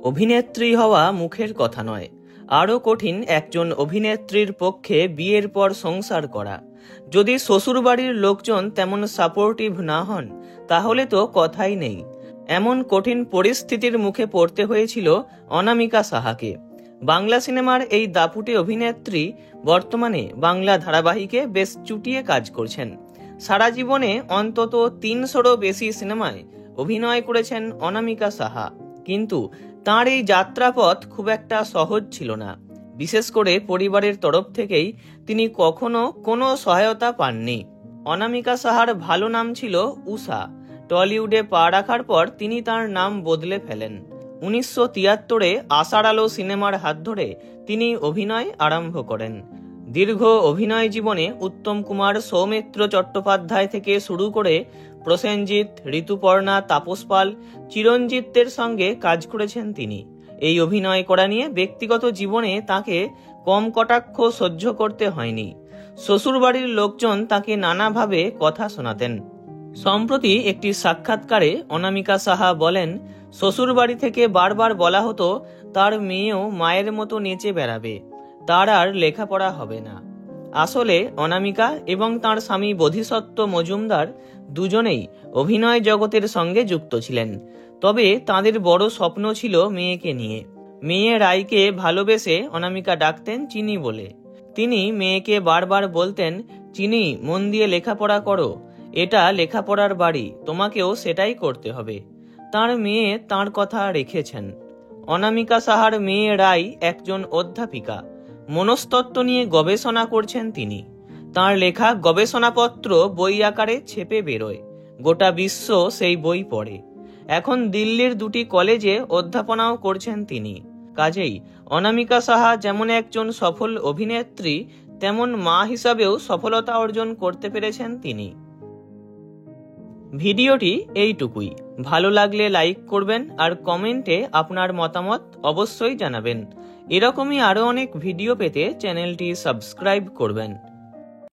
অভিনেত্রী হওয়া মুখের কথা নয়, আরও কঠিন একজন অভিনেত্রীর পক্ষে বিয়ের পর সংসার করা। যদি শ্বশুরবাড়ির লোকজন তেমন সাপোর্টিভ না হন তাহলে তো কথাই নেই। এমন কঠিন পরিস্থিতির মুখে পড়তে হয়েছিল অনামিকা সাহাকে। বাংলা সিনেমার এই দাপুটে অভিনেত্রী বর্তমানে বাংলা ধারাবাহিকে বেশ চুটিয়ে কাজ করছেন। সারা জীবনে অন্তত ৩০০রও বেশি সিনেমায় অভিনয় করেছেন অনামিকা সাহা, কিন্তু তাঁর এই যাত্রাপথ খুব একটা সহজ ছিল না। বিশেষ করে পরিবারের তরফ থেকেই তিনি কখনো কোনো সহায়তা পাননি। অনামিকা সাহার ভালো নাম ছিল উষা। টলিউডে পা রাখার পর তিনি তার নাম বদলে ফেলেন। ১৯৭৩-এ আষাঢ় আলো সিনেমার হাত ধরে তিনি অভিনয় আরম্ভ করেন। দীর্ঘ অভিনয় জীবনে উত্তম কুমার, সৌমিত্র চট্টোপাধ্যায় থেকে শুরু করে প্রসেনজিৎ, ঋতুপর্ণা, তাপস পাল, চিরঞ্জিতের সঙ্গে কাজ করেছেন তিনি। এই অভিনয় করা নিয়ে ব্যক্তিগত জীবনে তাকে কম কটাক্ষ সহ্য করতে হয়নি। শ্বশুরবাড়ির লোকজন তাকে নানাভাবে কথা শোনাতেন। সম্প্রতি একটি সাক্ষাৎকারে অনামিকা সাহা বলেন, শ্বশুরবাড়ি থেকে বারবার বলা হতো তার মেয়েও মায়ের মতো নেচে বেড়াবে, তার আর লেখাপড়া হবে না। আসলে অনামিকা এবং তার স্বামী বোধিসত্ত্ব মজুমদার দুজনেই অভিনয় জগতের সঙ্গে যুক্ত ছিলেন। তবে তাদের বড় স্বপ্ন ছিল মেয়েকে নিয়ে। মেয়ে রাইকে ভালোবেসে অনামিকা ডাকতেন চিনি বলে। তিনি মেয়েকে বারবার বলতেন, চিনি, মন দিয়ে লেখাপড়া করো, এটা লেখাপড়ার বাড়ি, তোমাকেও সেটাই করতে হবে। তার মেয়ে তার কথা রেখেছেন। অনামিকা সাহার মেয়ে রাই একজন অধ্যাপিকা। মনস্তত্ত্ব নিয়ে গবেষণা করছেন তিনি। তার লেখা গবেষণাপত্র বই আকারে ছেপে বেরোয়, গোটা বিশ্ব সেই বই পড়ে। এখন দিল্লির 2টি কলেজে অধ্যাপনাও করছেন তিনি। কাজেই অনামিকা সাহা যেমন একজন সফল অভিনেত্রী, তেমন মা হিসাবেও সফলতা অর্জন করতে পেরেছেন তিনি। ভিডিওটি এইটুকুই। ভালো লাগলে লাইক করবেন আর কমেন্টে আপনার মতামত অবশ্যই জানাবেন। এরকমই আরও অনেক ভিডিও পেতে চ্যানেলটি সাবস্ক্রাইব করবেন।